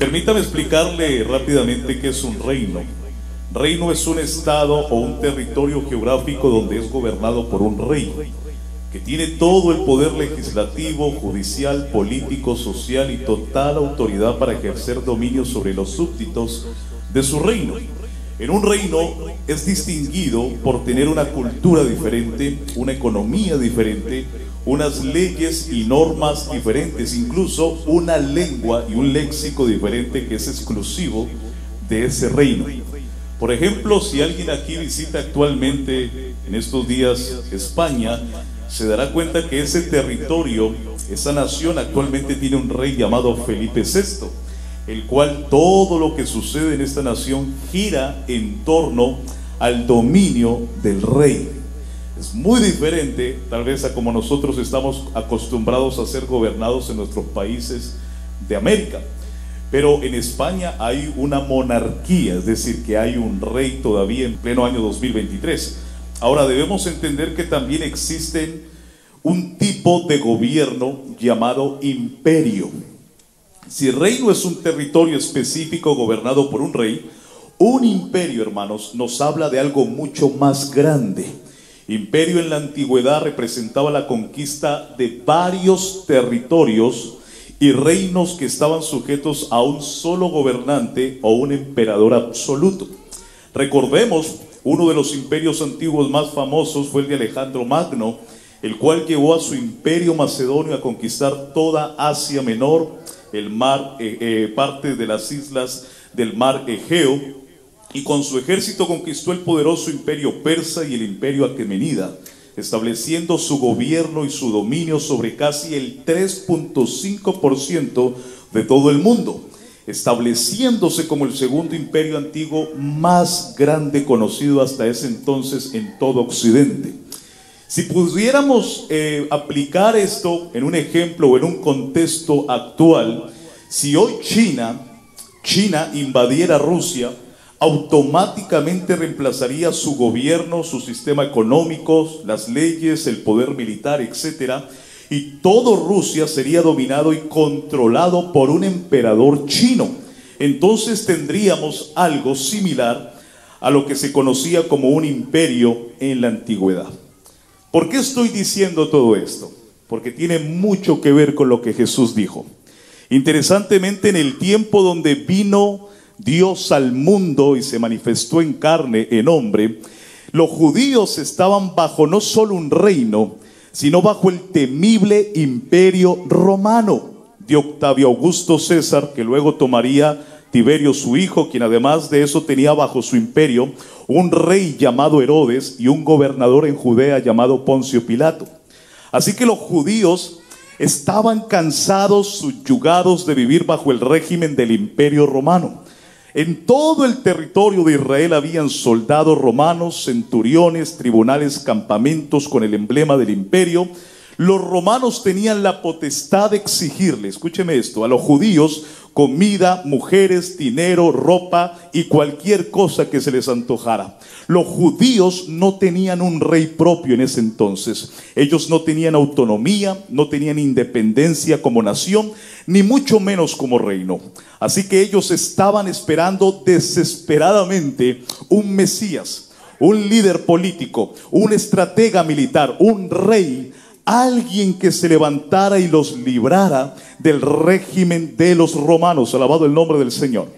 Permítame explicarle rápidamente qué es un reino. Reino es un estado o un territorio geográfico donde es gobernado por un rey, que tiene todo el poder legislativo, judicial, político, social y total autoridad para ejercer dominio sobre los súbditos de su reino. En un reino es distinguido por tener una cultura diferente, una economía diferente, unas leyes y normas diferentes, incluso una lengua y un léxico diferente que es exclusivo de ese reino. Por ejemplo, si alguien aquí visita actualmente en estos días España, se dará cuenta que ese territorio, esa nación actualmente tiene un rey llamado Felipe VI, el cual todo lo que sucede en esta nación gira en torno al dominio del rey. Es muy diferente tal vez a como nosotros estamos acostumbrados a ser gobernados en nuestros países de América. Pero en España hay una monarquía, es decir, que hay un rey todavía en pleno año 2023. Ahora debemos entender que también existen un tipo de gobierno llamado imperio. Si reino es un territorio específico gobernado por un rey, un imperio, hermanos, nos habla de algo mucho más grande. Imperio en la antigüedad representaba la conquista de varios territorios y reinos que estaban sujetos a un solo gobernante o un emperador absoluto. Recordemos, uno de los imperios antiguos más famosos fue el de Alejandro Magno, el cual llevó a su imperio macedonio a conquistar toda Asia Menor, el mar, parte de las islas del mar Egeo, y con su ejército conquistó el poderoso imperio persa y el imperio aquemenida, estableciendo su gobierno y su dominio sobre casi el 3.5% de todo el mundo, estableciéndose como el segundo imperio antiguo más grande conocido hasta ese entonces en todo Occidente. Si pudiéramos aplicar esto en un ejemplo o en un contexto actual, si hoy China invadiera Rusia, automáticamente reemplazaría su gobierno, su sistema económico, las leyes, el poder militar, etcétera, y todo Rusia sería dominado y controlado por un emperador chino. Entonces tendríamos algo similar a lo que se conocía como un imperio en la antigüedad. ¿Por qué estoy diciendo todo esto? Porque tiene mucho que ver con lo que Jesús dijo. Interesantemente, en el tiempo donde vino Dios al mundo y se manifestó en carne, en hombre, los judíos estaban bajo no solo un reino, sino bajo el temible imperio romano de Octavio Augusto César, que luego tomaría Tiberio su hijo, quien además de eso tenía bajo su imperio un rey llamado Herodes y un gobernador en Judea llamado Poncio Pilato. Así que los judíos estaban cansados, subyugados de vivir bajo el régimen del imperio romano. En todo el territorio de Israel habían soldados romanos, centuriones, tribunales, campamentos con el emblema del imperio. Los romanos tenían la potestad de exigirle, escúcheme esto, a los judíos comida, mujeres, dinero, ropa y cualquier cosa que se les antojara. Los judíos no tenían un rey propio en ese entonces. Ellos no tenían autonomía, no tenían independencia como nación, ni mucho menos como reino. Así que ellos estaban esperando desesperadamente un Mesías, un líder político, un estratega militar, un rey, alguien que se levantara y los librara del régimen de los romanos. Alabado el nombre del Señor.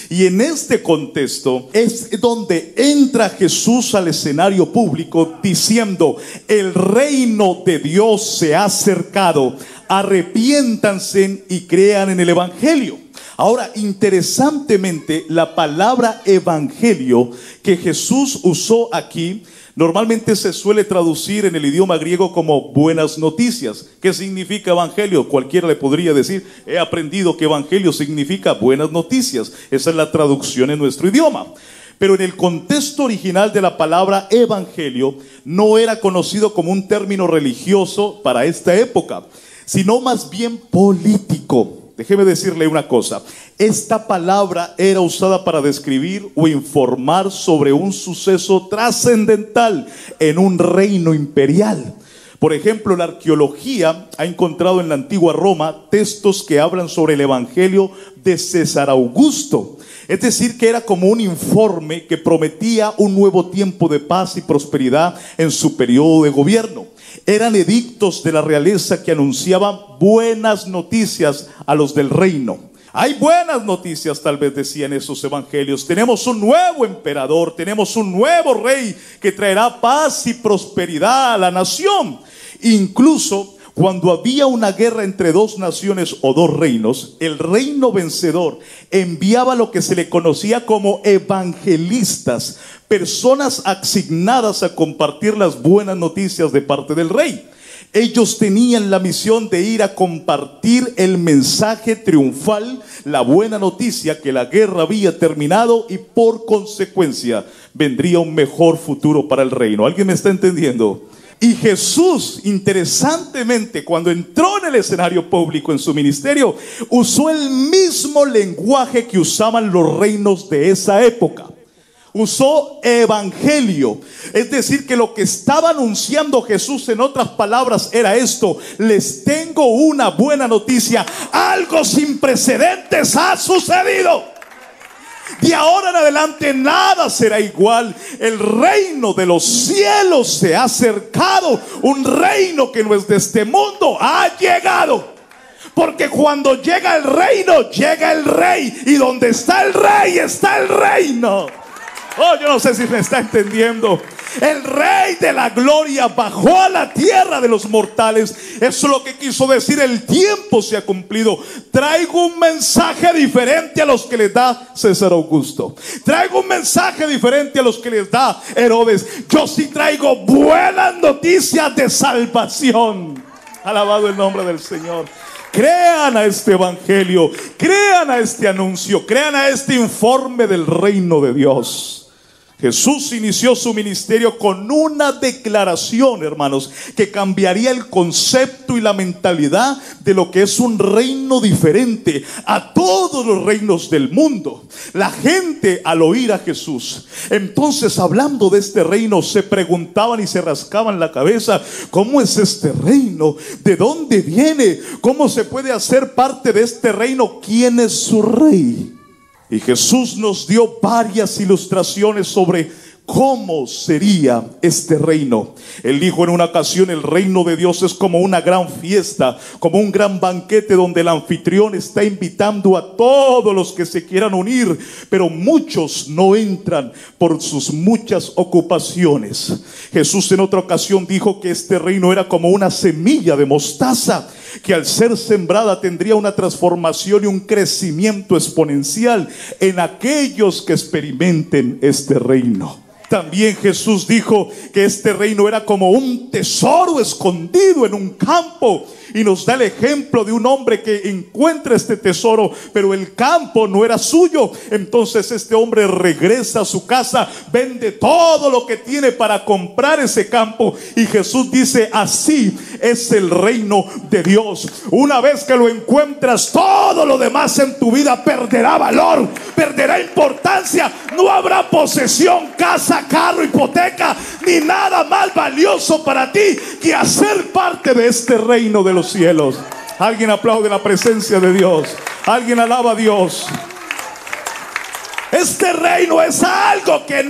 Y en este contexto es donde entra Jesús al escenario público diciendo: el reino de Dios se ha acercado, arrepiéntanse y crean en el evangelio. Ahora, interesantemente, la palabra evangelio que Jesús usó aquí normalmente se suele traducir en el idioma griego como buenas noticias. ¿Qué significa evangelio? Cualquiera le podría decir: he aprendido que evangelio significa buenas noticias. Esa es la traducción en nuestro idioma. Pero en el contexto original de la palabra evangelio no era conocido como un término religioso para esta época, sino más bien político. Déjeme decirle una cosa: esta palabra era usada para describir o informar sobre un suceso trascendental en un reino imperial. Por ejemplo, la arqueología ha encontrado en la antigua Roma textos que hablan sobre el evangelio de César Augusto. Es decir, que era como un informe que prometía un nuevo tiempo de paz y prosperidad en su periodo de gobierno. Eran edictos de la realeza que anunciaban buenas noticias a los del reino. Hay buenas noticias, tal vez decían esos evangelios. Tenemos un nuevo emperador, tenemos un nuevo rey que traerá paz y prosperidad a la nación. Incluso cuando había una guerra entre dos naciones o dos reinos, el reino vencedor enviaba lo que se le conocía como evangelistas, personas asignadas a compartir las buenas noticias de parte del rey. Ellos tenían la misión de ir a compartir el mensaje triunfal, la buena noticia que la guerra había terminado y por consecuencia vendría un mejor futuro para el reino. ¿Alguien me está entendiendo? Y Jesús, interesantemente, cuando entró en el escenario público en su ministerio, usó el mismo lenguaje que usaban los reinos de esa época. Usó evangelio, es decir, que lo que estaba anunciando Jesús, en otras palabras, era esto: les tengo una buena noticia, algo sin precedentes ha sucedido. De ahora en adelante nada será igual. El reino de los cielos se ha acercado. Un reino que no es de este mundo ha llegado. Porque cuando llega el reino, llega el rey. Y donde está el rey, está el reino. Oh, yo no sé si me está entendiendo. El rey de la gloria bajó a la tierra de los mortales. Eso es lo que quiso decir: el tiempo se ha cumplido. Traigo un mensaje diferente a los que les da César Augusto. Traigo un mensaje diferente a los que les da Herodes. Yo sí traigo buenas noticias de salvación. Alabado el nombre del Señor. Crean a este evangelio, crean a este anuncio, crean a este informe del reino de Dios. Jesús inició su ministerio con una declaración, hermanos, que cambiaría el concepto y la mentalidad de lo que es un reino diferente a todos los reinos del mundo. La gente, al oír a Jesús, entonces, hablando de este reino, se preguntaban y se rascaban la cabeza: ¿cómo es este reino? ¿De dónde viene? ¿Cómo se puede hacer parte de este reino? ¿Quién es su rey? Y Jesús nos dio varias ilustraciones sobre cómo sería este reino. Él dijo en una ocasión: el reino de Dios es como una gran fiesta, como un gran banquete donde el anfitrión está invitando a todos los que se quieran unir, pero muchos no entran por sus muchas ocupaciones. Jesús en otra ocasión dijo que este reino era como una semilla de mostaza, que al ser sembrada tendría una transformación y un crecimiento exponencial en aquellos que experimenten este reino. También Jesús dijo que este reino era como un tesoro escondido en un campo, y nos da el ejemplo de un hombre que encuentra este tesoro, pero el campo no era suyo. Entonces este hombre regresa a su casa, vende todo lo que tiene para comprar ese campo. Y Jesús dice: así es el reino de Dios. Una vez que lo encuentras, todo lo demás en tu vida perderá valor, perderá importancia. No habrá posesión, casa, carro, hipoteca, ni nada más valioso para ti que hacer parte de este reino de los cielos. Alguien aplaude la presencia de Dios. Alguien alaba a Dios. Este reino es algo que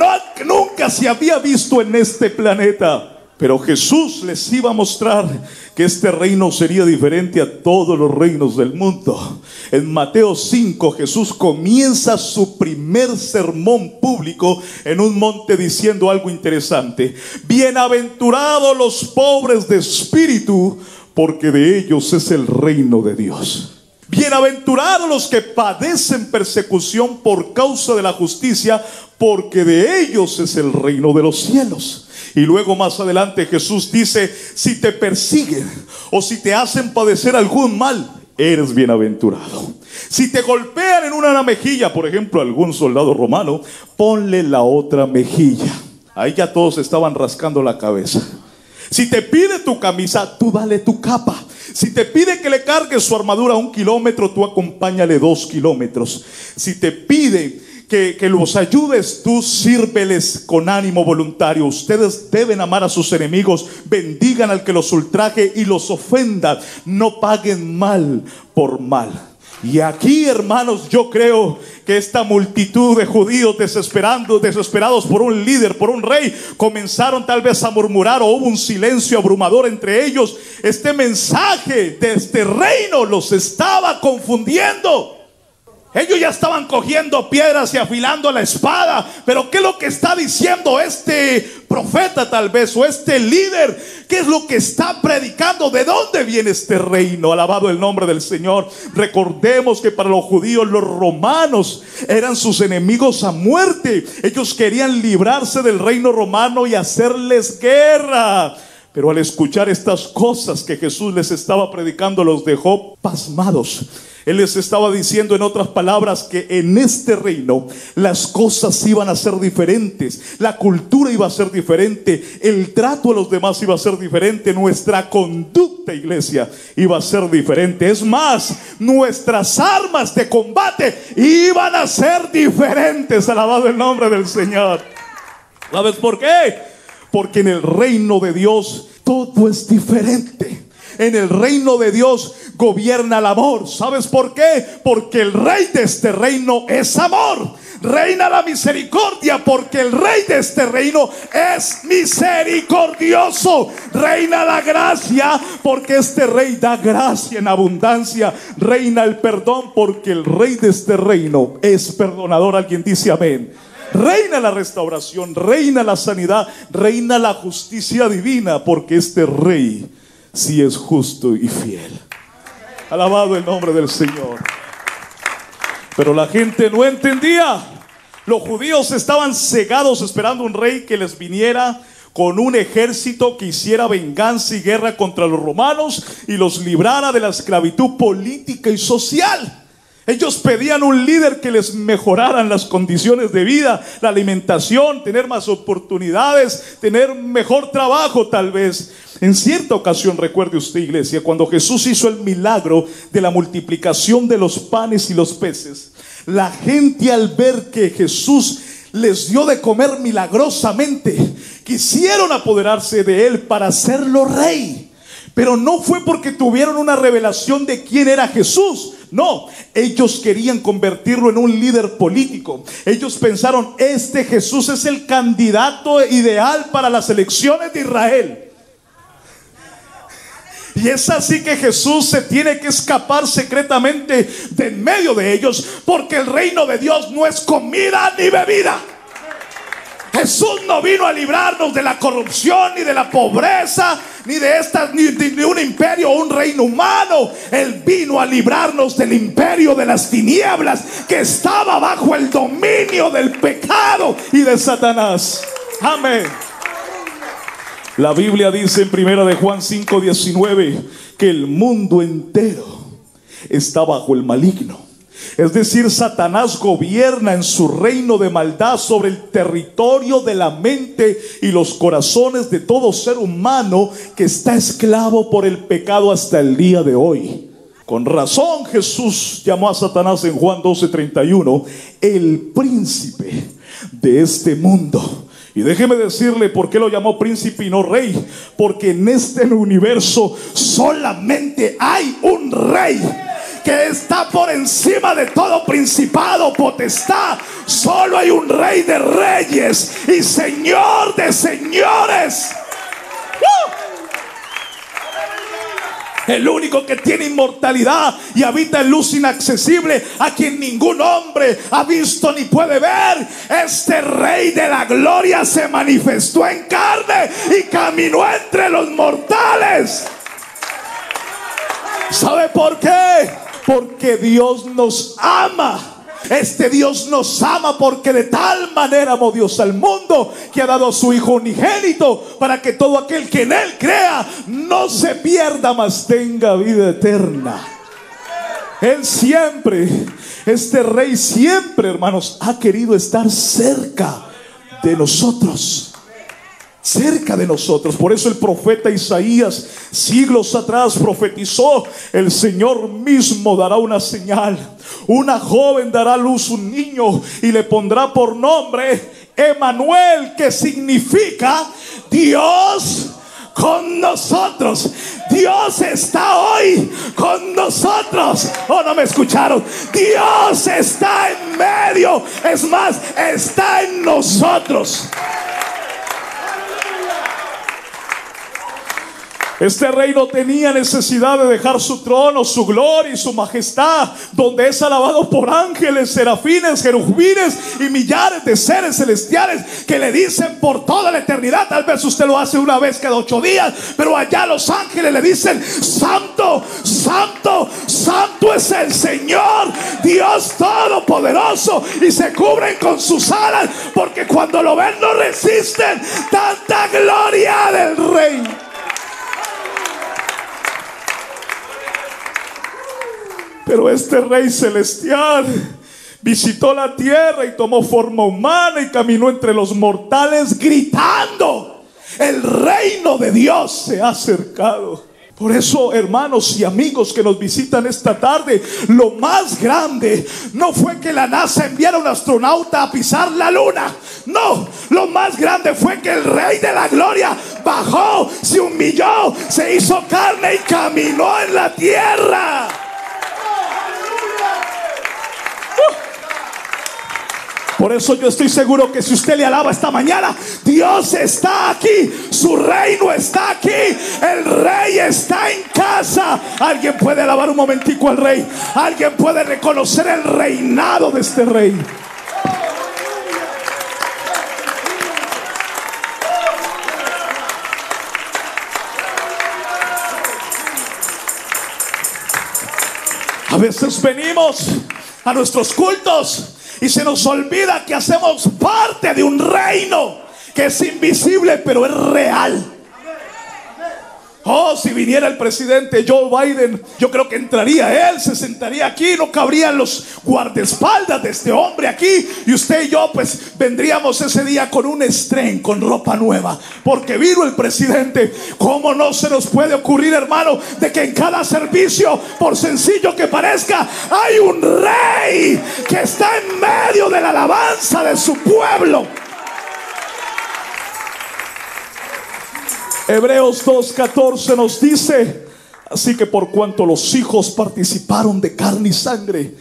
nunca se había visto en este planeta. Pero Jesús les iba a mostrar que este reino sería diferente a todos los reinos del mundo. En Mateo 5, Jesús comienza su primer sermón público en un monte diciendo algo interesante: bienaventurados los pobres de espíritu, porque de ellos es el reino de Dios. Bienaventurados los que padecen persecución por causa de la justicia, porque de ellos es el reino de los cielos. Y luego más adelante Jesús dice: si te persiguen o si te hacen padecer algún mal, eres bienaventurado. Si te golpean en una mejilla, por ejemplo, algún soldado romano, ponle la otra mejilla. Ahí ya todos estaban rascando la cabeza. Si te pide tu camisa, tú dale tu capa. Si te pide que le cargues su armadura 1 kilómetro, tú acompáñale 2 kilómetros. Si te pide que los ayudes, tú sírveles con ánimo voluntario. Ustedes deben amar a sus enemigos, bendigan al que los ultraje y los ofenda, no paguen mal por mal. Y aquí, hermanos, yo creo que esta multitud de judíos desesperados por un líder, por un rey, comenzaron tal vez a murmurar, o hubo un silencio abrumador entre ellos. Este mensaje de este reino los estaba confundiendo. Ellos ya estaban cogiendo piedras y afilando la espada. Pero ¿qué es lo que está diciendo este profeta tal vez, o este líder? ¿Qué es lo que está predicando? ¿De dónde viene este reino? Alabado el nombre del Señor. Recordemos que para los judíos, los romanos eran sus enemigos a muerte. Ellos querían librarse del reino romano y hacerles guerra. Pero al escuchar estas cosas que Jesús les estaba predicando, los dejó pasmados. Él les estaba diciendo, en otras palabras, que en este reino las cosas iban a ser diferentes. La cultura iba a ser diferente. El trato a los demás iba a ser diferente. Nuestra conducta, iglesia, iba a ser diferente. Es más, nuestras armas de combate iban a ser diferentes. Alabado el nombre del Señor. ¿Sabes por qué? Porque en el reino de Dios todo es diferente. En el reino de Dios gobierna el amor. ¿Sabes por qué? Porque el rey de este reino es amor. Reina la misericordia, porque el rey de este reino es misericordioso. Reina la gracia, porque este rey da gracia en abundancia. Reina el perdón, porque el rey de este reino es perdonador. Alguien dice amén. Reina la restauración, reina la sanidad, reina la justicia divina, porque este rey sí es justo y fiel. Alabado el nombre del Señor. Pero la gente no entendía. Los judíos estaban cegados esperando un rey que les viniera con un ejército que hiciera venganza y guerra contra los romanos y los librara de la esclavitud política y social. Ellos pedían un líder que les mejoraran las condiciones de vida, la alimentación, tener más oportunidades, tener mejor trabajo tal vez. En cierta ocasión, recuerde usted, iglesia, cuando Jesús hizo el milagro de la multiplicación de los panes y los peces, la gente, al ver que Jesús les dio de comer milagrosamente, quisieron apoderarse de él para hacerlo rey. Pero no fue porque tuvieron una revelación de quién era Jesús. No, ellos querían convertirlo en un líder político. Ellos pensaron, este Jesús es el candidato ideal para las elecciones de Israel. Y es así que Jesús se tiene que escapar secretamente de en medio de ellos, porque el reino de Dios no es comida ni bebida. Jesús no vino a librarnos de la corrupción, ni de la pobreza, ni de un imperio o un reino humano. Él vino a librarnos del imperio de las tinieblas, que estaba bajo el dominio del pecado y de Satanás. Amén. La Biblia dice en 1 de Juan 5:19 que el mundo entero está bajo el maligno. Es decir, Satanás gobierna en su reino de maldad sobre el territorio de la mente y los corazones de todo ser humano que está esclavo por el pecado hasta el día de hoy. Con razón Jesús llamó a Satanás en Juan 12:31 el príncipe de este mundo. Y déjeme decirle por qué lo llamó príncipe y no rey. Porque en este universo solamente hay un rey que está por encima de todo principado, potestad. Solo hay un rey de reyes y señor de señores. El único que tiene inmortalidad y habita en luz inaccesible, a quien ningún hombre ha visto ni puede ver. Este rey de la gloria se manifestó en carne y caminó entre los mortales. ¿Sabe por qué? Porque Dios nos ama. Este Dios nos ama porque de tal manera amó Dios al mundo, que ha dado a su Hijo unigénito, para que todo aquel que en Él crea no se pierda, mas tenga vida eterna. Él siempre, este Rey siempre, hermanos, ha querido estar cerca de nosotros. cerca de nosotros. Por eso el profeta Isaías, siglos atrás, profetizó: el Señor mismo dará una señal. Una joven dará a luz un niño y le pondrá por nombre Emanuel, que significa Dios con nosotros. Dios está hoy con nosotros. Oh, no me escucharon. Dios está en medio. Es más, está en nosotros. Este rey no tenía necesidad de dejar su trono, su gloria y su majestad, donde es alabado por ángeles, serafines, querubines y millares de seres celestiales que le dicen por toda la eternidad. Tal vez usted lo hace una vez cada 8 días, pero allá los ángeles le dicen: santo, santo, santo es el Señor, Dios todopoderoso. Y se cubren con sus alas, porque cuando lo ven no resisten tanta gloria del rey. Pero este rey celestial visitó la tierra y tomó forma humana y caminó entre los mortales gritando: el reino de Dios se ha acercado. Por eso, hermanos y amigos que nos visitan esta tarde, lo más grande no fue que la NASA enviara un astronauta a pisar la luna. No, lo más grande fue que el Rey de la Gloria bajó, se humilló, se hizo carne y caminó en la tierra. Por eso yo estoy seguro que si usted le alaba esta mañana, Dios está aquí, su reino está aquí, el rey está en casa. Alguien puede alabar un momentico al rey. Alguien puede reconocer el reinado de este rey. A veces venimos a nuestros cultos y se nos olvida que hacemos parte de un reino que es invisible, pero es real. Oh, si viniera el presidente Joe Biden, yo creo que entraría él, se sentaría aquí, no cabrían los guardaespaldas de este hombre aquí, y usted y yo pues vendríamos ese día con un estreno, con ropa nueva, porque vino el presidente. ¿Cómo no se nos puede ocurrir, hermano, de que en cada servicio, por sencillo que parezca, hay un rey que está en medio de la alabanza de su pueblo? Hebreos 2:14 nos dice: así que por cuanto los hijos participaron de carne y sangre,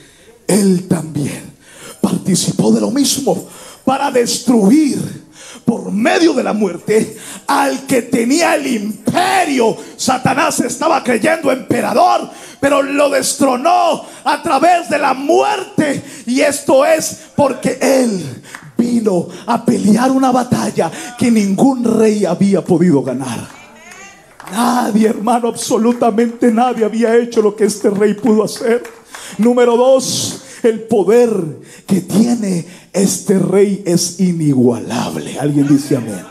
él también participó de lo mismo, para destruir por medio de la muerte al que tenía el imperio. Satanás estaba creyendo emperador, pero lo destronó a través de la muerte. Y esto es porque él vino a pelear una batalla que ningún rey había podido ganar. Nadie, hermano, absolutamente nadie había hecho lo que este rey pudo hacer. Número 2, el poder que tiene este rey es inigualable. Alguien dice amén.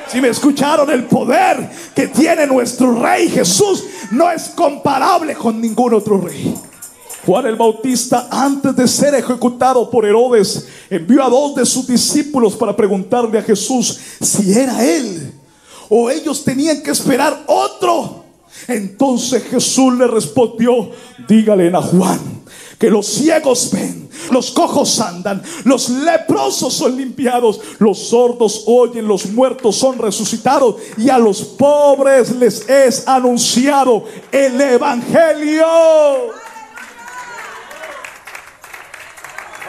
Si me escucharon, el poder que tiene nuestro rey Jesús no es comparable con ningún otro rey. Juan el Bautista, antes de ser ejecutado por Herodes, envió a 2 de sus discípulos para preguntarle a Jesús si era él o ellos tenían que esperar otro. Entonces Jesús le respondió: dígale a Juan que los ciegos ven, los cojos andan, los leprosos son limpiados, los sordos oyen, los muertos son resucitados, y a los pobres les es anunciado el evangelio.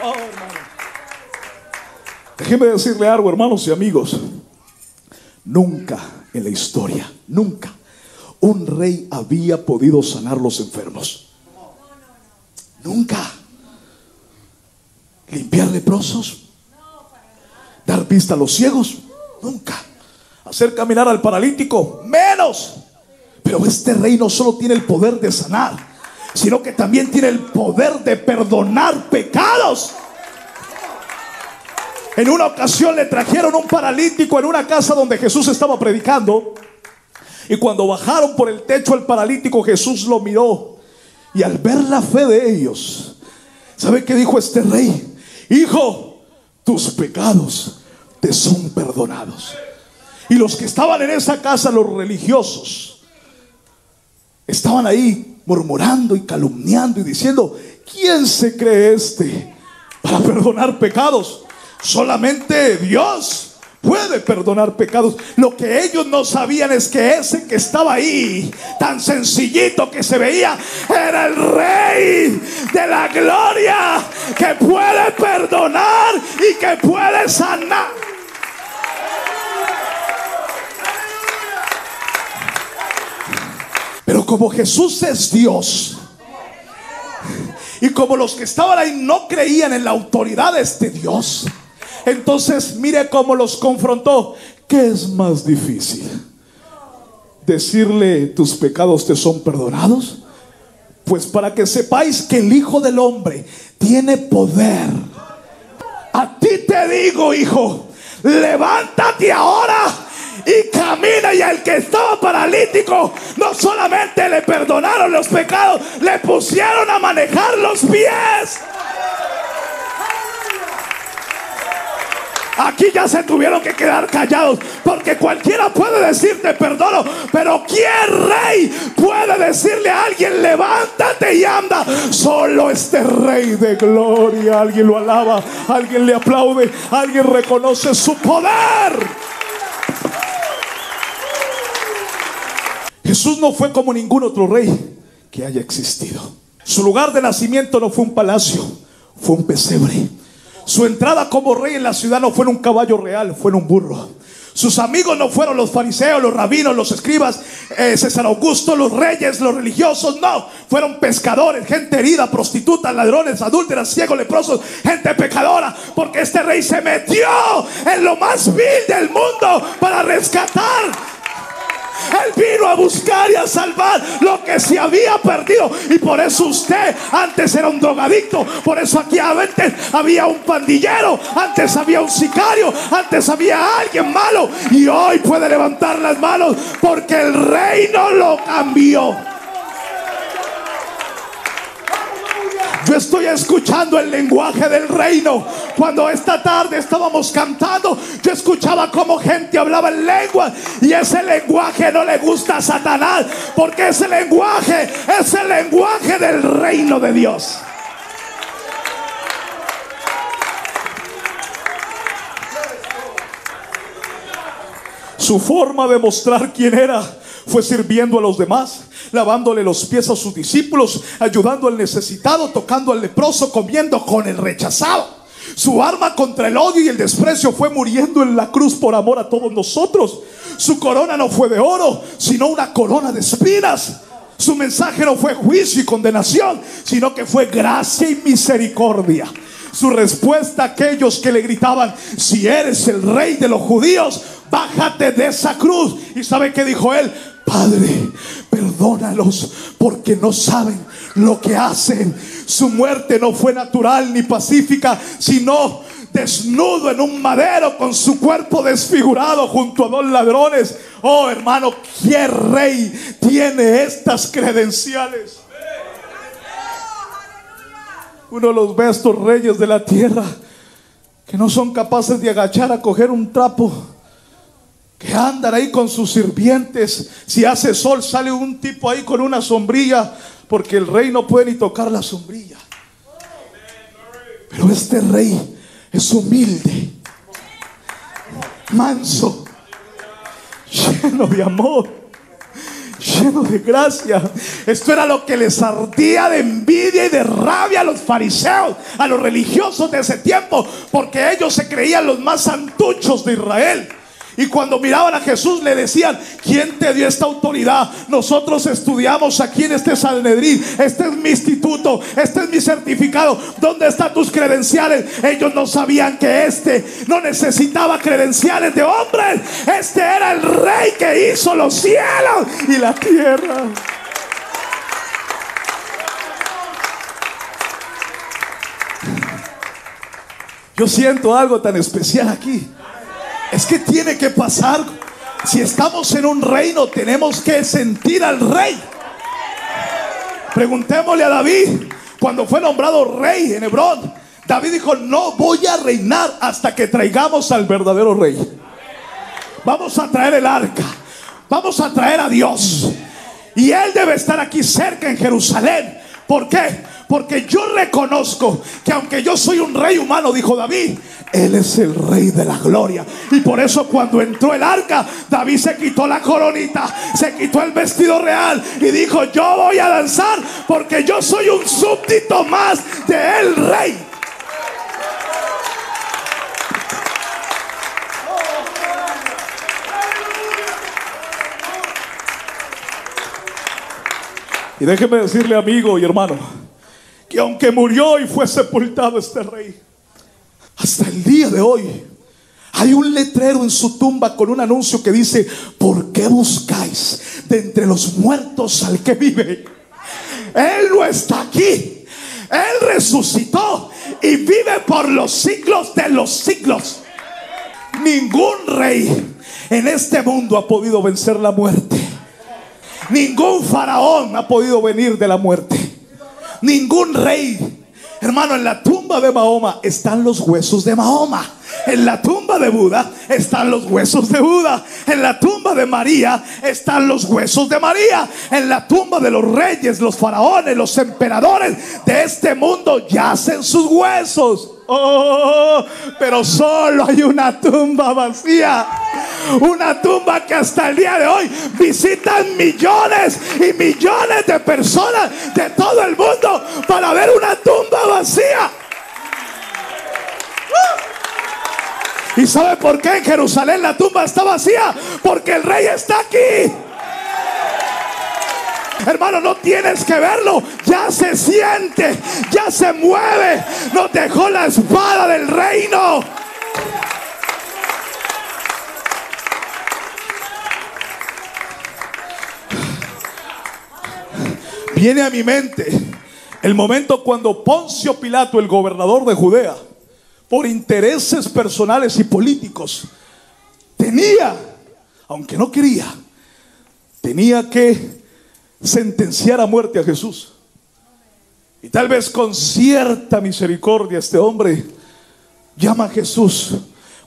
Oh, hermano. Déjeme decirle algo, hermanos y amigos. Nunca en la historia, nunca un rey había podido sanar los enfermos. Nunca. Limpiar leprosos, dar vista a los ciegos, nunca. Hacer caminar al paralítico, menos. Pero este rey no solo tiene el poder de sanar, sino que también tiene el poder de perdonar pecados. En una ocasión le trajeron un paralítico en una casa donde Jesús estaba predicando, y cuando bajaron por el techo al paralítico, Jesús lo miró, y al ver la fe de ellos, ¿sabe qué dijo este rey? Hijo, tus pecados te son perdonados. Y los que estaban en esa casa, los religiosos, estaban ahí murmurando y calumniando y diciendo: ¿quién se cree este para perdonar pecados? Solamente Dios puede perdonar pecados. Lo que ellos no sabían es que ese que estaba ahí, tan sencillito que se veía, era el Rey de la gloria, que puede perdonar y que puede sanar. Pero como Jesús es Dios, y como los que estaban ahí no creían en la autoridad de este Dios, entonces mire cómo los confrontó. ¿Qué es más difícil? ¿Decirle tus pecados te son perdonados? Pues para que sepáis que el Hijo del Hombre tiene poder. A ti te digo, hijo, levántate ahora y camina. Y al que estaba paralítico, no solamente le perdonaron los pecados, le pusieron a manejar los pies. Aquí ya se tuvieron que quedar callados, porque cualquiera puede decir te perdono, pero ¿quién rey puede decirle a alguien levántate y anda? Solo este Rey de gloria. Alguien lo alaba, alguien le aplaude, alguien reconoce su poder. Jesús no fue como ningún otro rey que haya existido. Su lugar de nacimiento no fue un palacio, fue un pesebre. Su entrada como rey en la ciudad no fue en un caballo real, fue en un burro. Sus amigos no fueron los fariseos, los rabinos, los escribas, César Augusto, los reyes, los religiosos. No, fueron pescadores, gente herida, prostitutas, ladrones, adúlteras, ciegos, leprosos, gente pecadora. Porque este rey se metió en lo más vil del mundo para rescatar. Él vino a buscar y a salvar lo que se había perdido. Y por eso usted antes era un drogadicto. Por eso aquí antes había un pandillero. Antes había un sicario. Antes había alguien malo. Y hoy puede levantar las manos porque el reino lo cambió. Yo estoy escuchando el lenguaje del reino. Cuando esta tarde estábamos cantando, yo escuchaba cómo gente hablaba en lengua. Y ese lenguaje no le gusta a Satanás, porque ese lenguaje es el lenguaje del reino de Dios. Su forma de mostrar quién era fue sirviendo a los demás, lavándole los pies a sus discípulos, ayudando al necesitado, tocando al leproso, comiendo con el rechazado. Su arma contra el odio y el desprecio fue muriendo en la cruz por amor a todos nosotros. Su corona no fue de oro, sino una corona de espinas. Su mensaje no fue juicio y condenación, sino que fue gracia y misericordia. Su respuesta a aquellos que le gritaban: si eres el rey de los judíos, bájate de esa cruz. ¿Y sabe qué dijo él? Padre, perdónalos porque no saben lo que hacen. Su muerte no fue natural ni pacífica, sino desnudo en un madero, con su cuerpo desfigurado junto a dos ladrones. Oh hermano, ¿qué rey tiene estas credenciales? Uno los ve a estos reyes de la tierra que no son capaces de agachar a coger un trapo, que andan ahí con sus sirvientes. Si hace sol sale un tipo ahí con una sombrilla, porque el rey no puede ni tocar la sombrilla. Pero este rey es humilde, manso, lleno de amor, lleno de gracia. Esto era lo que les ardía de envidia y de rabia a los fariseos, a los religiosos de ese tiempo, porque ellos se creían los más santuchos de Israel. Y cuando miraban a Jesús le decían: ¿quién te dio esta autoridad? Nosotros estudiamos aquí en este Sanedrín, este es mi instituto, este es mi certificado. ¿Dónde están tus credenciales? Ellos no sabían que este no necesitaba credenciales de hombres. Este era el rey que hizo los cielos y la tierra. Yo siento algo tan especial aquí. Es que tiene que pasar. Si estamos en un reino, tenemos que sentir al rey. Preguntémosle a David, cuando fue nombrado rey en Hebrón. David dijo: no voy a reinar hasta que traigamos al verdadero rey. Vamos a traer el arca. Vamos a traer a Dios. Y Él debe estar aquí cerca en Jerusalén. ¿Por qué? Porque yo reconozco que aunque yo soy un rey humano, dijo David, Él es el rey de la gloria. Y por eso cuando entró el arca, David se quitó la coronita, se quitó el vestido real y dijo: yo voy a danzar porque yo soy un súbdito más del rey. Y déjeme decirle, amigo y hermano, que aunque murió y fue sepultado este rey, hasta el día de hoy hay un letrero en su tumba con un anuncio que dice: ¿por qué buscáis de entre los muertos al que vive? Él no está aquí. Él resucitó y vive por los siglos de los siglos. Ningún rey en este mundo ha podido vencer la muerte. Ningún faraón ha podido venir de la muerte. Ningún rey. Hermano, en la tumba de Mahoma están los huesos de Mahoma. En la tumba de Buda están los huesos de Buda. En la tumba de María están los huesos de María. En la tumba de los reyes, los faraones, los emperadores de este mundo yacen sus huesos. Oh, pero solo hay una tumba vacía. Una tumba que hasta el día de hoy visitan millones y millones de personas de todo el mundo para ver una tumba vacía. ¿Y sabe por qué en Jerusalén la tumba está vacía? Porque el rey está aquí. Hermano, no tienes que verlo. Ya se siente, ya se mueve. Nos dejó la espada del reino. Viene a mi mente el momento cuando Poncio Pilato, el gobernador de Judea, por intereses personales y políticos, tenía, aunque no quería, tenía que sentenciar a muerte a Jesús. Y tal vez con cierta misericordia este hombre llama a Jesús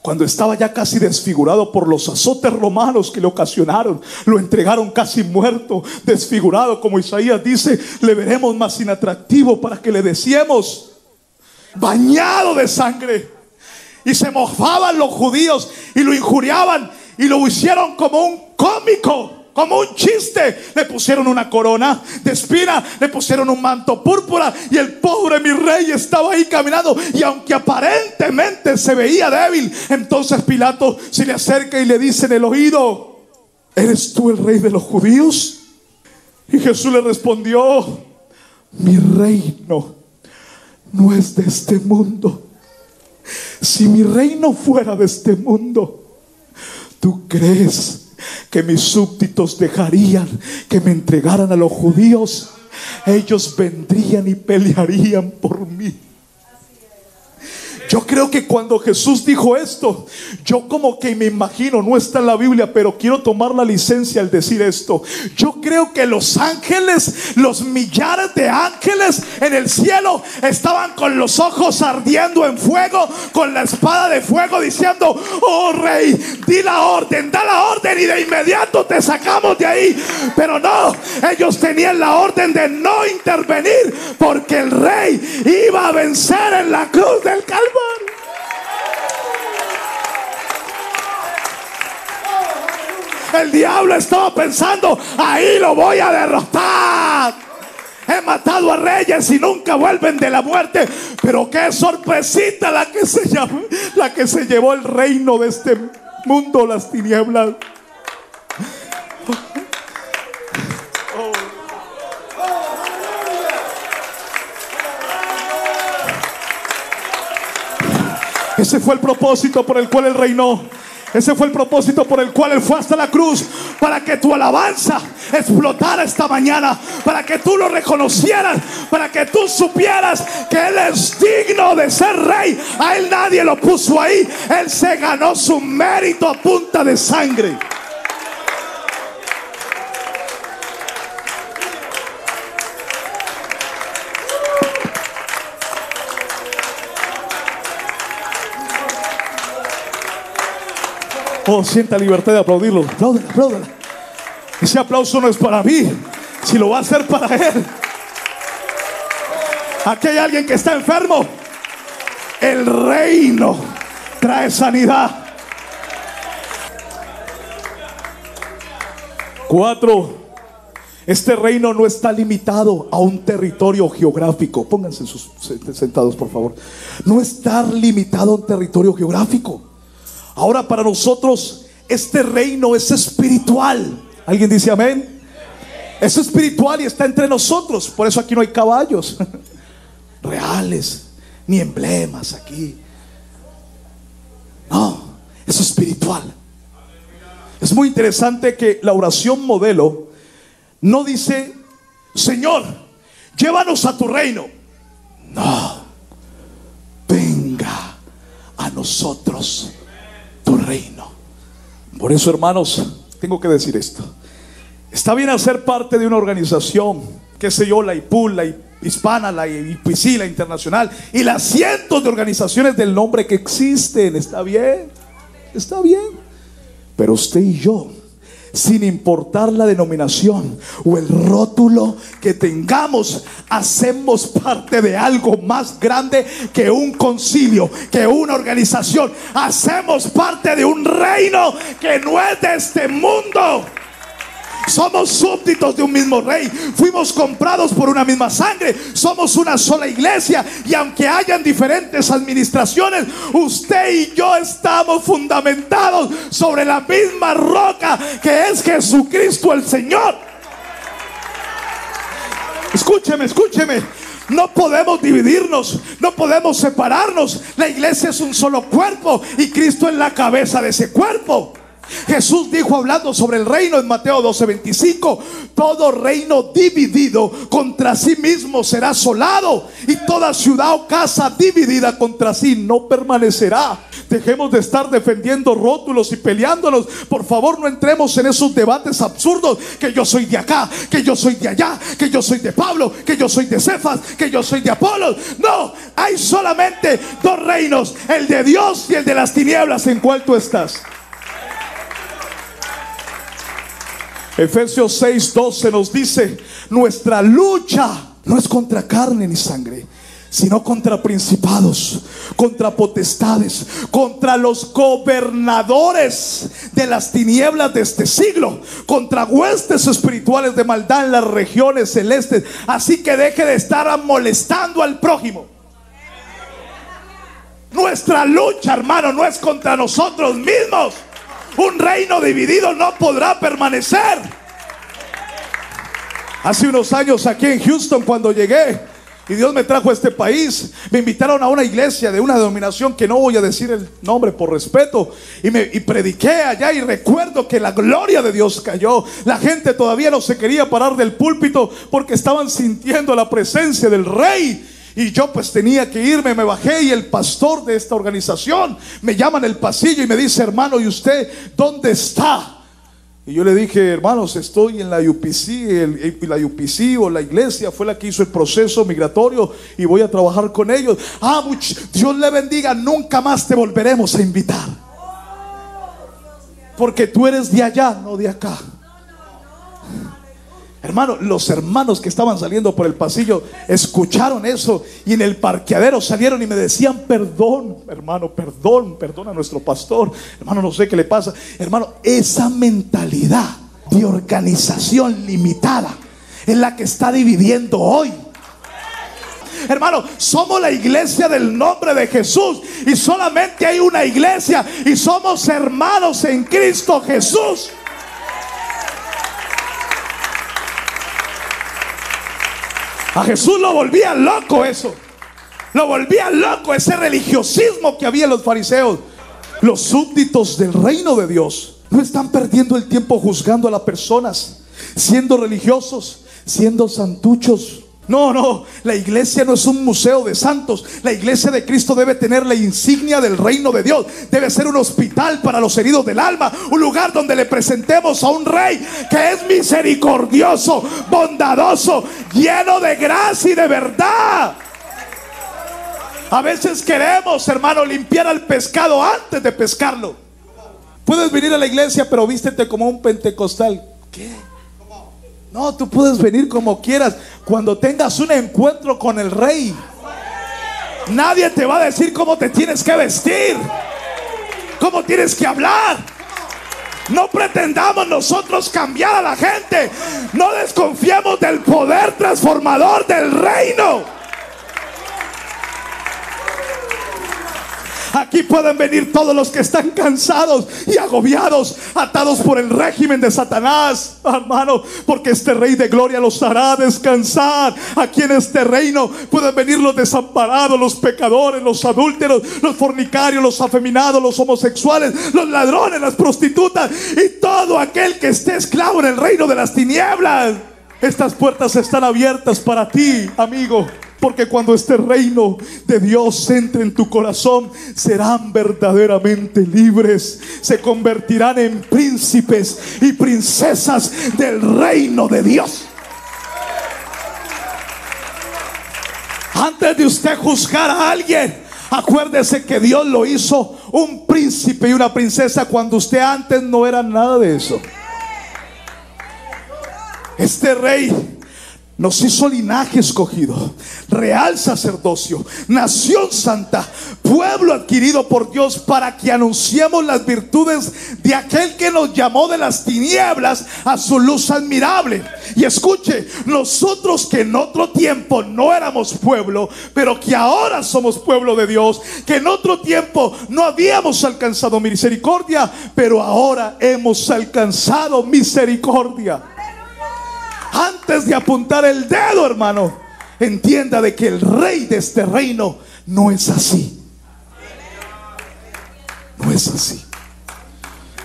cuando estaba ya casi desfigurado por los azotes romanos que le ocasionaron. Lo entregaron casi muerto, desfigurado, como Isaías dice: le veremos más inatractivo para que le deseemos, bañado de sangre. Y se mofaban los judíos y lo injuriaban y lo hicieron como un cómico, como un chiste. Le pusieron una corona de espina, le pusieron un manto púrpura y el pobre mi rey estaba ahí caminando. Y aunque aparentemente se veía débil, entonces Pilato se le acerca y le dice en el oído: ¿eres tú el rey de los judíos? Y Jesús le respondió: mi reino no es de este mundo. Si mi reino fuera de este mundo, ¿tú crees que mis súbditos dejarían que me entregaran a los judíos? Ellos vendrían y pelearían por mí. Yo creo que cuando Jesús dijo esto, yo como que me imagino, no está en la Biblia, pero quiero tomar la licencia al decir esto. Yo creo que los ángeles, los millares de ángeles en el cielo, estaban con los ojos ardiendo en fuego, con la espada de fuego, diciendo: oh rey, di la orden, da la orden y de inmediato te sacamos de ahí. Pero no, ellos tenían la orden de no intervenir, porque el rey iba a vencer en la cruz del Calvario. El diablo estaba pensando: ahí lo voy a derrotar. He matado a reyes y nunca vuelven de la muerte. Pero qué sorpresita la que se llevó el reino de este mundo, las tinieblas. Ese fue el propósito por el cual Él reinó. Ese fue el propósito por el cual Él fue hasta la cruz. Para que tu alabanza explotara esta mañana. Para que tú lo reconocieras. Para que tú supieras que Él es digno de ser rey. A Él nadie lo puso ahí. Él se ganó su mérito a punta de sangre. Oh, sienta libertad de aplaudirlo. Apláudela, apláudela. Ese aplauso no es para mí, si lo va a hacer para Él. Aquí hay alguien que está enfermo. El reino trae sanidad. 4. Este reino no está limitado a un territorio geográfico. Pónganse sentados, por favor. No está limitado a un territorio geográfico. Ahora, para nosotros este reino es espiritual. ¿Alguien dice amén? Es espiritual y está entre nosotros. Por eso aquí no hay caballos reales ni emblemas aquí. No, es espiritual. Es muy interesante que la oración modelo no dice: Señor, llévanos a tu reino. No, venga a nosotros tu reino. Por eso, hermanos, tengo que decir esto. Está bien hacer parte de una organización, qué sé yo, la IPUL, la hispana, la IPC, la internacional, y las cientos de organizaciones del nombre que existen. Está bien, está bien. Pero usted y yo, sin importar la denominación o el rótulo que tengamos, hacemos parte de algo más grande que un concilio, que una organización. Hacemos parte de un reino que no es de este mundo. Somos súbditos de un mismo rey. Fuimos comprados por una misma sangre. Somos una sola iglesia. Y aunque hayan diferentes administraciones, usted y yo estamos fundamentados sobre la misma roca, que es Jesucristo el Señor. Escúcheme, escúcheme. No podemos dividirnos, no podemos separarnos. La iglesia es un solo cuerpo y Cristo es la cabeza de ese cuerpo. Jesús dijo, hablando sobre el reino, en Mateo 12:25: todo reino dividido contra sí mismo será asolado, y toda ciudad o casa dividida contra sí no permanecerá. Dejemos de estar defendiendo rótulos y peleándonos. Por favor, no entremos en esos debates absurdos: que yo soy de acá, que yo soy de allá, que yo soy de Pablo, que yo soy de Cefas, que yo soy de Apolos. No, hay solamente dos reinos: el de Dios y el de las tinieblas. ¿En cuál tú estás? Efesios 6:12 nos dice: nuestra lucha no es contra carne ni sangre, sino contra principados, contra potestades, contra los gobernadores de las tinieblas de este siglo, contra huestes espirituales de maldad en las regiones celestes. Así que deje de estar molestando al prójimo. Nuestra lucha, hermano, no es contra nosotros mismos. Un reino dividido no podrá permanecer. Hace unos años, aquí en Houston, cuando llegué y Dios me trajo a este país, me invitaron a una iglesia de una denominación que no voy a decir el nombre por respeto, y prediqué allá, y recuerdo que la gloria de Dios cayó. La gente todavía no se quería parar del púlpito porque estaban sintiendo la presencia del Rey. Y yo pues tenía que irme, me bajé, y el pastor de esta organización me llama en el pasillo y me dice: hermano, ¿y usted dónde está? Y yo le dije: hermanos, estoy en la UPC. La UPC, o la iglesia, fue la que hizo el proceso migratorio y voy a trabajar con ellos. Dios le bendiga, nunca más te volveremos a invitar, porque tú eres de allá, no de acá. Hermano, los hermanos que estaban saliendo por el pasillo escucharon eso, y en el parqueadero salieron y me decían: perdón, hermano, perdón a nuestro pastor. Hermano, no sé qué le pasa. Hermano, esa mentalidad de organización limitada es la que está dividiendo hoy. Hermano, somos la iglesia del nombre de Jesús, y solamente hay una iglesia, y somos hermanos en Cristo Jesús. A Jesús lo volvía loco eso. Lo volvía loco ese religiosismo que había en los fariseos. Los súbditos del reino de Dios no están perdiendo el tiempo juzgando a las personas, siendo religiosos, siendo santuchos. No, la iglesia no es un museo de santos. La iglesia de Cristo debe tener la insignia del reino de Dios. Debe ser un hospital para los heridos del alma, un lugar donde le presentemos a un rey que es misericordioso, bondadoso, lleno de gracia y de verdad. A veces queremos, hermano, limpiar al pescado antes de pescarlo. Puedes venir a la iglesia, pero vístete como un pentecostal. ¿Qué? No, tú puedes venir como quieras. Cuando tengas un encuentro con el Rey, nadie te va a decir cómo te tienes que vestir, cómo tienes que hablar. No pretendamos nosotros cambiar a la gente. No desconfiemos del poder transformador del reino. Aquí pueden venir todos los que están cansados y agobiados, atados por el régimen de Satanás, hermano, porque este Rey de Gloria los hará descansar. Aquí en este reino pueden venir los desamparados, los pecadores, los adúlteros, los fornicarios, los afeminados, los homosexuales, los ladrones, las prostitutas y todo aquel que esté esclavo en el reino de las tinieblas. Estas puertas están abiertas para ti, amigo. Porque cuando este reino de Dios entre en tu corazón, serán verdaderamente libres. Se convertirán en príncipes y princesas del reino de Dios. Antes de usted juzgar a alguien, acuérdese que Dios lo hizo un príncipe y una princesa cuando usted antes no era nada de eso. Este rey nos hizo linaje escogido, real sacerdocio, nación santa, pueblo adquirido por Dios, para que anunciemos las virtudes de aquel que nos llamó de las tinieblas a su luz admirable. Y escuche, nosotros que en otro tiempo no éramos pueblo, pero que ahora somos pueblo de Dios, que en otro tiempo no habíamos alcanzado misericordia, pero ahora hemos alcanzado misericordia. Antes de apuntar el dedo, hermano, entienda de que el rey de este reino no es así. No es así.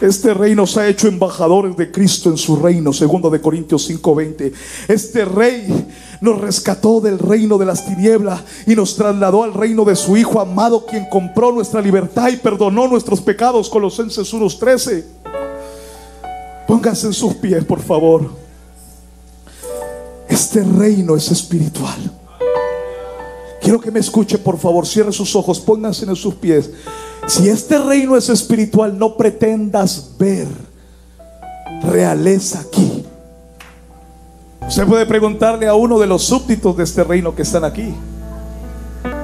Este rey nos ha hecho embajadores de Cristo en su reino, 2 de Corintios 5:20. Este rey nos rescató del reino de las tinieblas y nos trasladó al reino de su Hijo amado, quien compró nuestra libertad y perdonó nuestros pecados, Colosenses 1:13. Pónganse en sus pies, por favor. Este reino es espiritual. Quiero que me escuche, por favor. Cierre sus ojos, pónganse en sus pies. Si este reino es espiritual, no pretendas ver realeza aquí. Usted puede preguntarle a uno de los súbditos de este reino que están aquí.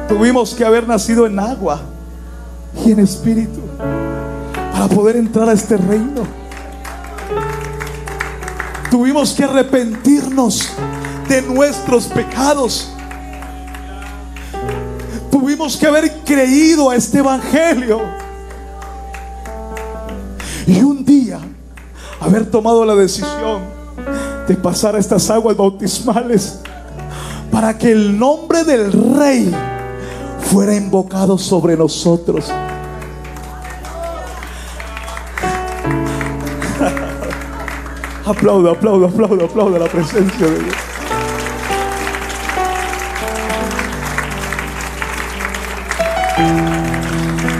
Tuvimos que haber nacido en agua y en espíritu para poder entrar a este reino. Tuvimos que arrepentirnos de nuestros pecados. Tuvimos que haber creído a este evangelio. Y un día haber tomado la decisión de pasar a estas aguas bautismales para que el nombre del Rey fuera invocado sobre nosotros. Aplauda, aplauda, aplauda, aplauda la presencia de Dios.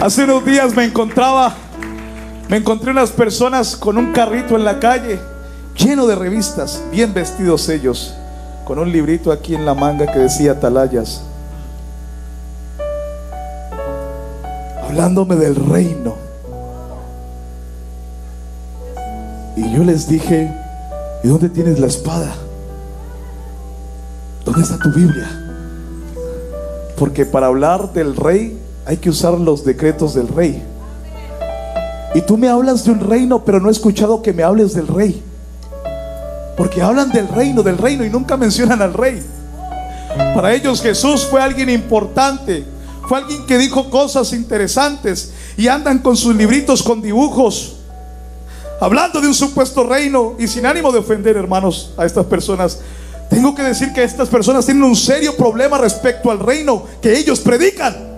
Hace unos días me encontré unas personas con un carrito en la calle lleno de revistas, bien vestidos ellos, con un librito aquí en la manga que decía Atalayas, hablándome del reino. Y yo les dije: ¿y dónde tienes la espada? ¿Dónde está tu Biblia? Porque para hablar del rey hay que usar los decretos del rey. Y tú me hablas de un reino, pero no he escuchado que me hables del rey. Porque hablan del reino y nunca mencionan al rey. Para ellos Jesús fue alguien importante, fue alguien que dijo cosas interesantes, y andan con sus libritos con dibujos hablando de un supuesto reino. Y sin ánimo de ofender, hermanos, a estas personas, tengo que decir que estas personas tienen un serio problema respecto al reino que ellos predican.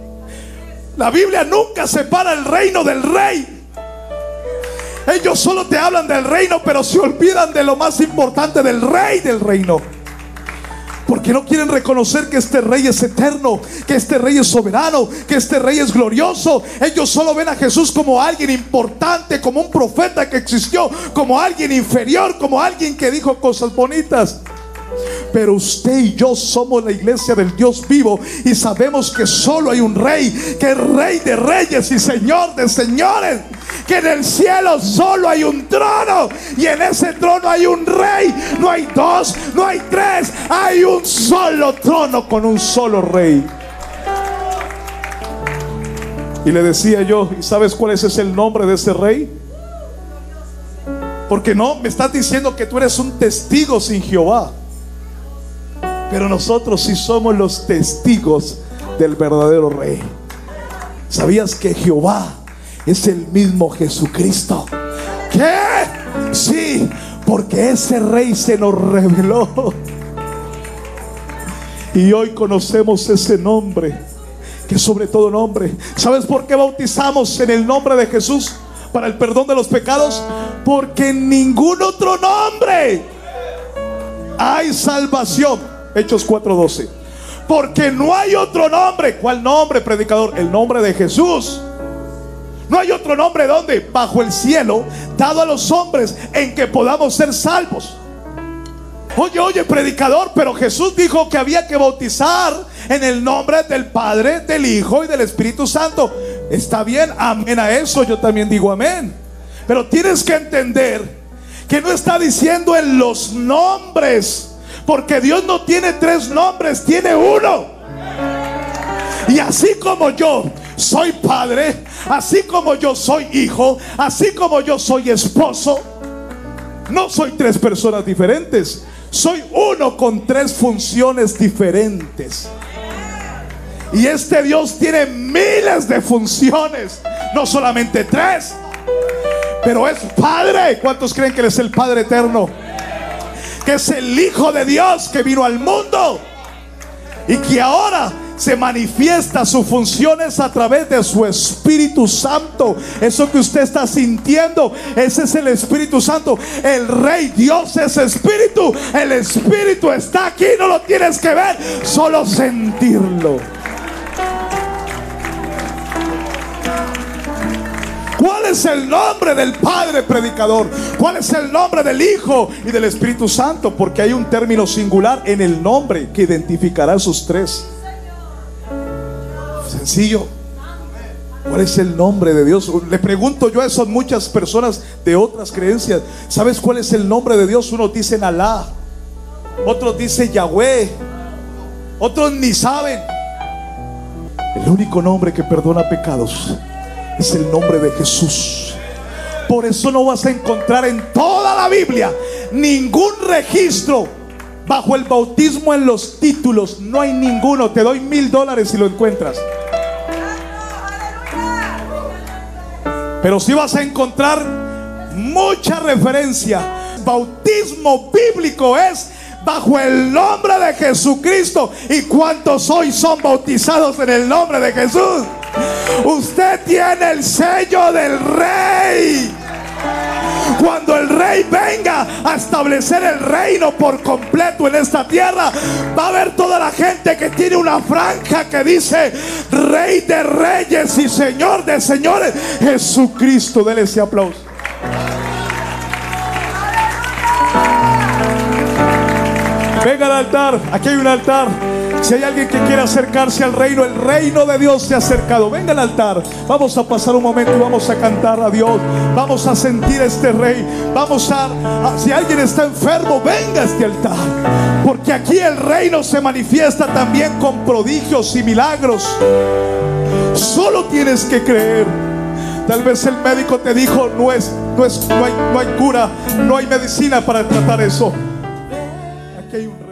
La Biblia nunca separa el reino del rey. Ellos solo te hablan del reino, pero se olvidan de lo más importante, del rey del reino. Porque no quieren reconocer que este rey es eterno, que este rey es soberano, que este rey es glorioso. Ellos solo ven a Jesús como alguien importante, como un profeta que existió, como alguien inferior, como alguien que dijo cosas bonitas. Pero usted y yo somos la iglesia del Dios vivo y sabemos que solo hay un rey, que es Rey de reyes y Señor de señores, que que en el cielo solo hay un trono, y en ese trono hay un rey. No hay dos, no hay tres, hay un solo trono con un solo rey. Y le decía yo, ¿y sabes cuál es el nombre de ese rey? Porque no, me estás diciendo que tú eres un testigo sin Jehová, pero nosotros sí somos los testigos del verdadero rey. ¿Sabías que Jehová es el mismo Jesucristo? ¿Qué? Sí, porque ese rey se nos reveló. Y hoy conocemos ese nombre, que es sobre todo nombre. ¿Sabes por qué bautizamos en el nombre de Jesús? Para el perdón de los pecados. Porque en ningún otro nombre hay salvación. Hechos 4:12. Porque no hay otro nombre. ¿Cuál nombre, predicador? El nombre de Jesús. No hay otro nombre, ¿dónde? Bajo el cielo, dado a los hombres, en que podamos ser salvos. Oye, predicador, pero Jesús dijo que había que bautizar en el nombre del Padre, del Hijo y del Espíritu Santo. Está bien, amén a eso, yo también digo amén. Pero tienes que entender que no está diciendo en los nombres, porque Dios no tiene tres nombres, tiene uno. Y así como yo soy padre, así como yo soy hijo, así como yo soy esposo, no soy tres personas diferentes, soy uno con tres funciones diferentes. Y este Dios tiene miles de funciones, no solamente tres. Pero es Padre. ¿Cuántos creen que Él es el Padre eterno? Que es el Hijo de Dios que vino al mundo y que ahora se manifiesta sus funciones a través de su Espíritu Santo. Eso que usted está sintiendo, ese es el Espíritu Santo. El Rey Dios es Espíritu. El Espíritu está aquí, no lo tienes que ver, solo sentirlo. ¿Cuál es el nombre del Padre, predicador? ¿Cuál es el nombre del Hijo y del Espíritu Santo? Porque hay un término singular en el nombre que identificará a esos tres. Sencillo. ¿Cuál es el nombre de Dios? Le pregunto yo a esas muchas personas de otras creencias, ¿sabes cuál es el nombre de Dios? Unos dicen Alá, otros dicen Yahweh, otros ni saben. El único nombre que perdona pecados es el nombre de Jesús. Por eso no vas a encontrar en toda la Biblia ningún registro bajo el bautismo en los títulos. No hay ninguno. Te doy $1000 si lo encuentras. Pero sí vas a encontrar mucha referencia. Bautismo bíblico es bajo el nombre de Jesucristo. ¿Y cuántos hoy son bautizados en el nombre de Jesús? Usted tiene el sello del Rey. Cuando el Rey venga a establecer el reino por completo en esta tierra, va a haber toda la gente que tiene una franja que dice Rey de Reyes y Señor de Señores, Jesucristo. Dele ese aplauso. Venga al altar, aquí hay un altar. Si hay alguien que quiere acercarse al reino, el reino de Dios se ha acercado. Venga al altar. Vamos a pasar un momento y vamos a cantar a Dios. Vamos a sentir a este rey. Vamos a si alguien está enfermo, venga a este altar. Porque aquí el reino se manifiesta también con prodigios y milagros. Solo tienes que creer. Tal vez el médico te dijo no hay cura, no hay medicina para tratar eso. Aquí hay un